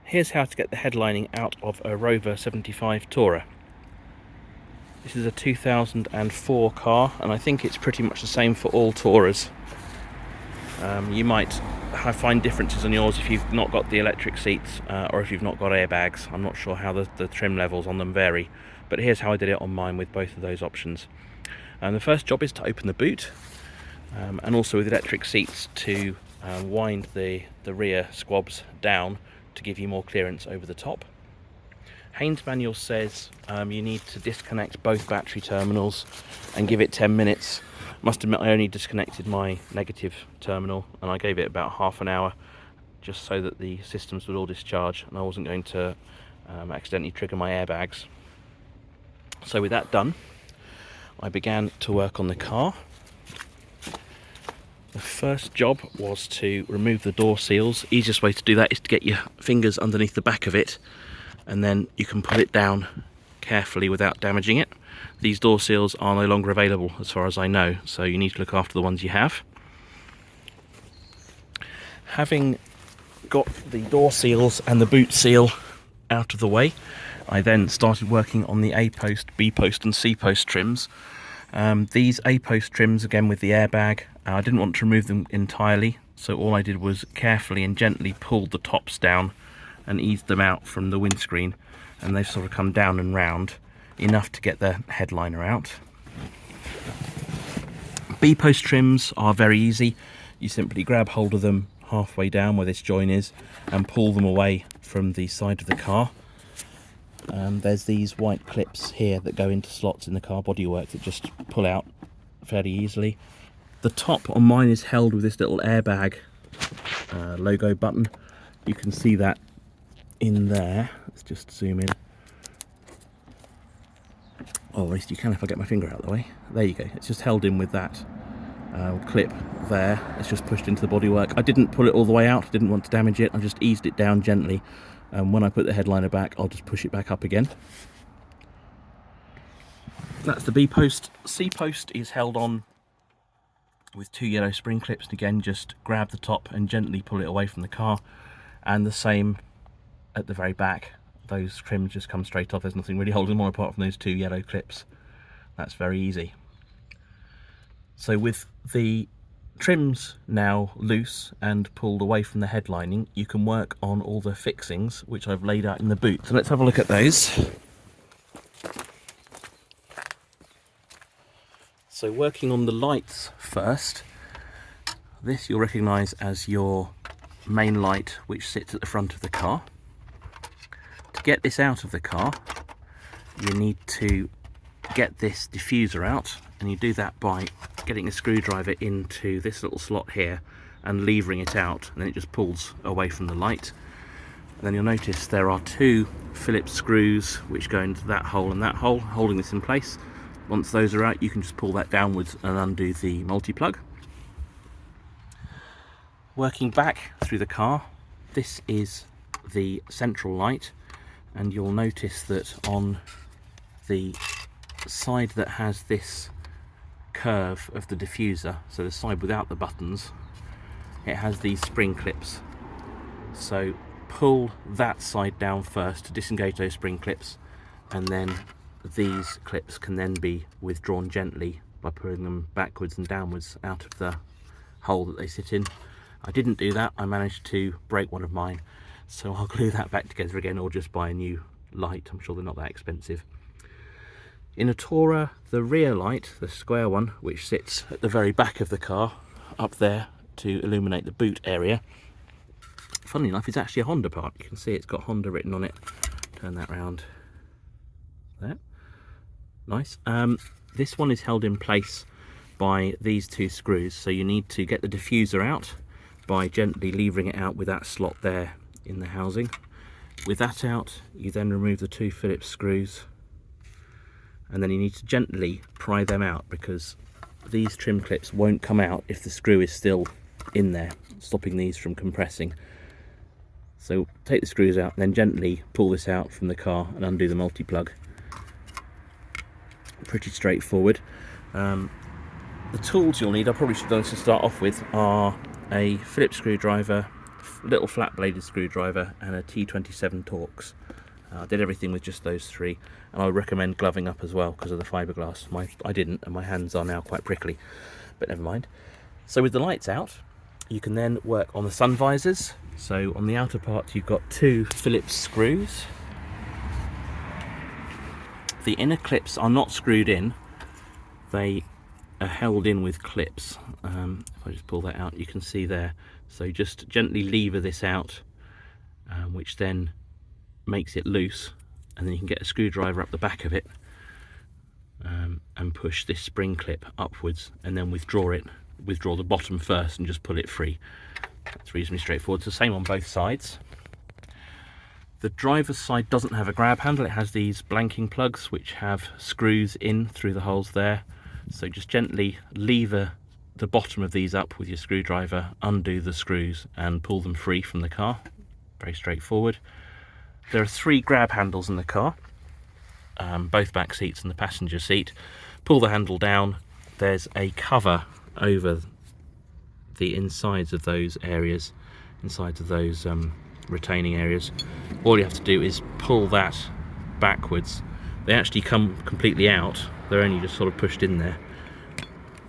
Here's how to get the headlining out of a Rover 75 Tourer. This is a 2004 car, and I think it's pretty much the same for all Tourers. You might find differences on yours if you've not got the electric seats or if you've not got airbags. I'm not sure how the trim levels on them vary, but here's how I did it on mine with both of those options. The first job is to open the boot, and also with electric seats to wind the rear squabs down to give you more clearance over the top. Haynes manual says you need to disconnect both battery terminals and give it 10 minutes. Must admit I only disconnected my negative terminal and I gave it about half an hour just so that the systems would all discharge and I wasn't going to accidentally trigger my airbags. So with that done, I began to work on the car. The first job was to remove the door seals. Easiest way to do that is to get your fingers underneath the back of it and then you can pull it down carefully without damaging it. These door seals are no longer available as far as I know, so you need to look after the ones you have. Having got the door seals and the boot seal out of the way, I then started working on the A-post, B-post and C-post trims. These A-post trims, again with the airbag, I didn't want to remove them entirely, so all I did was carefully and gently pull the tops down and eased them out from the windscreen, and they've sort of come down and round enough to get the headliner out. B-post trims are very easy. You simply grab hold of them halfway down where this join is and pull them away from the side of the car. There's these white clips here that go into slots in the car bodywork that just pull out fairly easily. The top on mine is held with this little airbag logo button. You can see that in there. Let's just zoom in. Oh, at least you can if I get my finger out of the way. There you go. It's just held in with that clip there. It's just pushed into the bodywork. I didn't pull it all the way out. Didn't want to damage it. I just eased it down gently. And when I put the headliner back, I'll just push it back up again. That's the B post. C post is held on with two yellow spring clips, and again just grab the top and gently pull it away from the car, and the same at the very back. Those trims just come straight off. There's nothing really holding them on apart from those two yellow clips. That's very easy. So with the trims now loose and pulled away from the headlining, you can work on all the fixings which I've laid out in the boot. So let's have a look at those. So working on the lights first, this you'll recognise as your main light which sits at the front of the car. To get this out of the car, you need to get this diffuser out, and you do that by getting a screwdriver into this little slot here and levering it out, and then it just pulls away from the light. And then you'll notice there are two Phillips screws which go into that hole and that hole, holding this in place. Once those are out, you can just pull that downwards and undo the multi-plug. Working back through the car, this is the central light, and you'll notice that on the side that has this curve of the diffuser, so the side without the buttons, it has these spring clips. So pull that side down first to disengage those spring clips, and then these clips can then be withdrawn gently by pulling them backwards and downwards out of the hole that they sit in. I didn't do that. I managed to break one of mine, so I'll glue that back together again or just buy a new light. I'm sure they're not that expensive. In a Tourer, the rear light, the square one, which sits at the very back of the car, up there to illuminate the boot area, funnily enough, is actually a Honda part. You can see it's got Honda written on it. Turn that round. There. Nice. This one is held in place by these two screws, so you need to get the diffuser out by gently levering it out with that slot there in the housing. With that out, you then remove the two Phillips screws, and then you need to gently pry them out because these trim clips won't come out if the screw is still in there, stopping these from compressing. So take the screws out and then gently pull this out from the car and undo the multi-plug. Pretty straightforward. The tools you'll need, I probably should have done this to start off with, are a Phillips screwdriver, little flat bladed screwdriver and a T27 Torx. I did everything with just those three, and I would recommend gloving up as well because of the fiberglass. I didn't, and my hands are now quite prickly, but never mind. So with the lights out, you can then work on the sun visors. So on the outer part you've got 2 Phillips screws. The inner clips are not screwed in, they are held in with clips. If I just pull that out, you can see there. So just gently lever this out, which then makes it loose, and then you can get a screwdriver up the back of it and push this spring clip upwards, and then withdraw the bottom first and just pull it free. That's reasonably straightforward. It's the same on both sides. The driver's side doesn't have a grab handle, it has these blanking plugs which have screws in through the holes there. So just gently lever the bottom of these up with your screwdriver, undo the screws and pull them free from the car. Very straightforward. There are 3 grab handles in the car, both back seats and the passenger seat. Pull the handle down, there's a cover over the insides of those areas, insides of those retaining areas. All you have to do is pull that backwards. They actually come completely out, they're only just sort of pushed in there.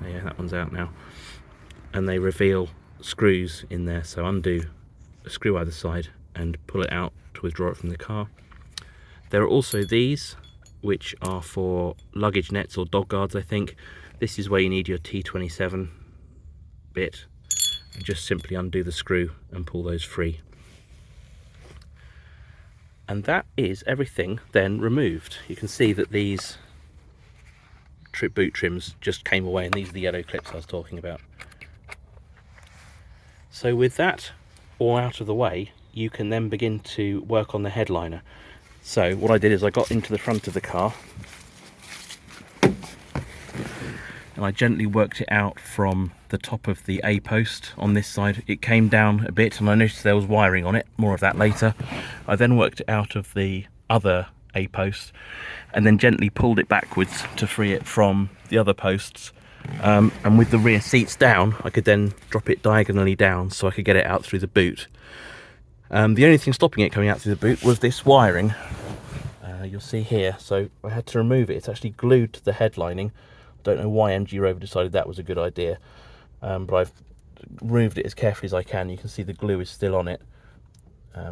Yeah, that one's out now. And they reveal screws in there, so undo a screw either side and pull it out to withdraw it from the car. There are also these, which are for luggage nets or dog guards, I think. This is where you need your T27 bit, and just simply undo the screw and pull those free. And that is everything then removed. You can see that these boot trims just came away, and these are the yellow clips I was talking about. So with that all out of the way, you can then begin to work on the headliner. So what I did is I got into the front of the car and I gently worked it out from the top of the A post on this side. It came down a bit and I noticed there was wiring on it, more of that later. I then worked it out of the other A post and then gently pulled it backwards to free it from the other posts. And with the rear seats down, I could then drop it diagonally down so I could get it out through the boot. The only thing stopping it coming out through the boot was this wiring. You'll see here, so I had to remove it. It's actually glued to the headlining. I don't know why MG Rover decided that was a good idea, but I've removed it as carefully as I can. You can see the glue is still on it,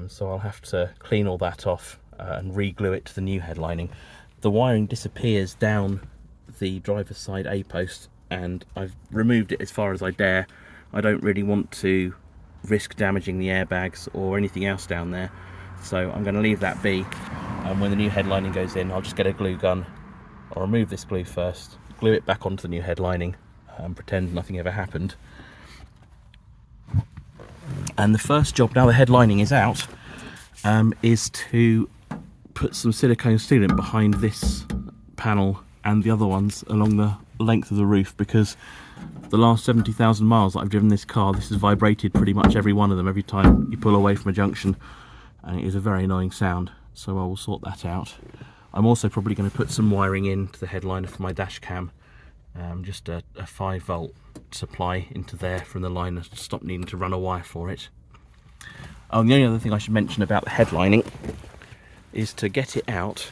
so I'll have to clean all that off and re-glue it to the new headlining. The wiring disappears down the driver's side A post, and I've removed it as far as I dare. I don't really want to risk damaging the airbags or anything else down there, so I'm going to leave that be. And when the new headlining goes in, I'll just get a glue gun. I'll remove this glue first, glue it back onto the new headlining and pretend nothing ever happened. And the first job, now the headlining is out, is to put some silicone sealant behind this panel and the other ones along the length of the roof, because the last 70,000 miles that I've driven this car, this has vibrated pretty much every one of them every time you pull away from a junction, and it is a very annoying sound, so I will sort that out. I'm also probably going to put some wiring into the headliner for my dash cam, just a 5-volt supply into there from the liner to stop needing to run a wire for it. Oh, and the only other thing I should mention about the headlining is to get it out.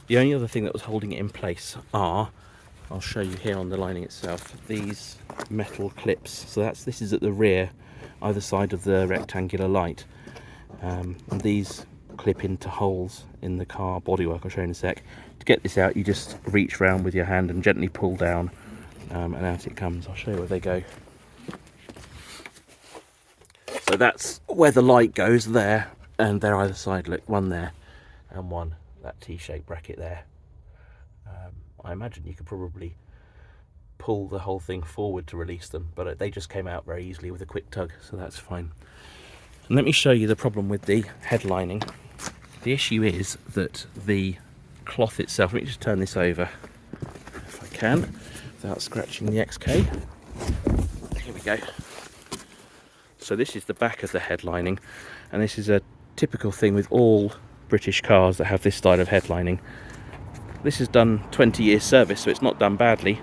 The only other thing that was holding it in place are, I'll show you here on the lining itself, these metal clips. So this is at the rear, either side of the rectangular light. And these clip into holes in the car bodywork. I'll show you in a sec. To get this out, you just reach round with your hand and gently pull down, and out it comes. I'll show you where they go. So that's where the light goes there, and they're either side. Look, one there and one, that T-shaped bracket there. I imagine you could probably pull the whole thing forward to release them, but they just came out very easily with a quick tug, so that's fine. And let me show you the problem with the headlining. The issue is that the cloth itself, let me just turn this over if I can without scratching the XK. Here we go. So this is the back of the headlining, and this is a typical thing with all British cars that have this style of headlining. This has done 20 years service, so it's not done badly,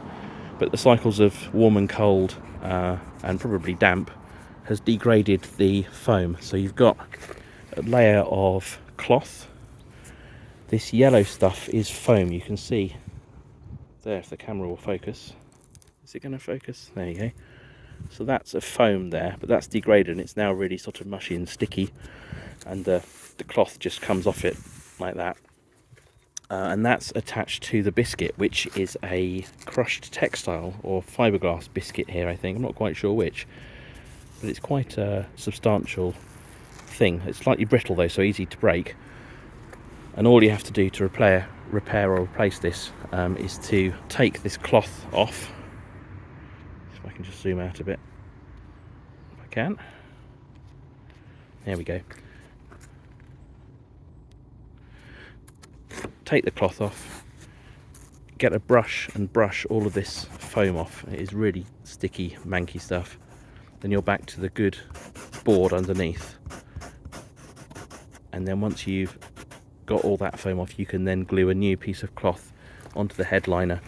but the cycles of warm and cold and probably damp has degraded the foam. So you've got a layer of cloth. This yellow stuff is foam. You can see there, if the camera will focus. Is it going to focus? There you go. So that's a foam there, but that's degraded and it's now really sort of mushy and sticky, and the cloth just comes off it like that. And that's attached to the biscuit, which is a crushed textile or fiberglass biscuit here, I think. I'm not quite sure which, but it's quite a substantial thing. It's slightly brittle though, so easy to break. And all you have to do to repair or replace this is to take this cloth off. If I can just zoom out a bit, if I can. There we go. Take the cloth off, get a brush and brush all of this foam off. It is really sticky, manky stuff. Then you're back to the good board underneath. And then once you've got all that foam off, you can then glue a new piece of cloth onto the headliner.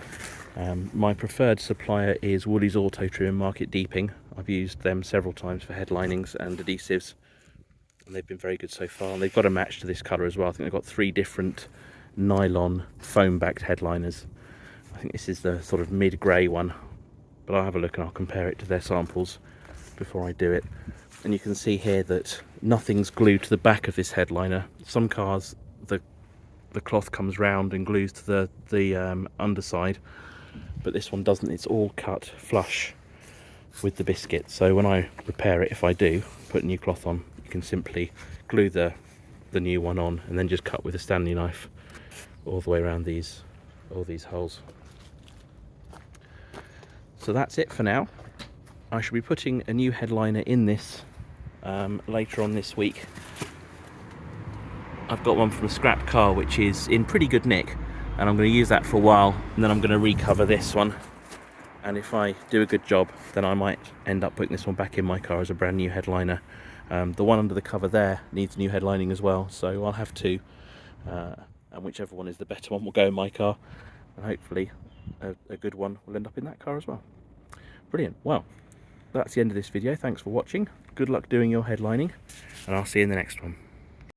My preferred supplier is Woolies Auto Trim and Market Deeping. I've used them several times for headlinings and adhesives, and they've been very good so far. And they've got a match to this colour as well. I think they've got 3 different nylon foam backed headliners. I think this is the sort of mid-grey one, but I'll have a look and I'll compare it to their samples before I do it. And you can see here that nothing's glued to the back of this headliner. Some cars the cloth comes round and glues to the underside, but this one doesn't. It's all cut flush with the biscuit. So when I repair it, if I do put a new cloth on, you can simply glue the new one on and then just cut with a Stanley knife all the way around all these holes. So that's it for now. I shall be putting a new headliner in this later on this week. I've got one from a scrap car which is in pretty good nick, and I'm going to use that for a while, and then I'm going to recover this one, and if I do a good job then I might end up putting this one back in my car as a brand new headliner. The one under the cover there needs new headlining as well, so I'll have 2, and whichever one is the better one will go in my car, and hopefully a good one will end up in that car as well. Brilliant. Well, that's the end of this video. Thanks for watching. Good luck doing your headlining, and I'll see you in the next one.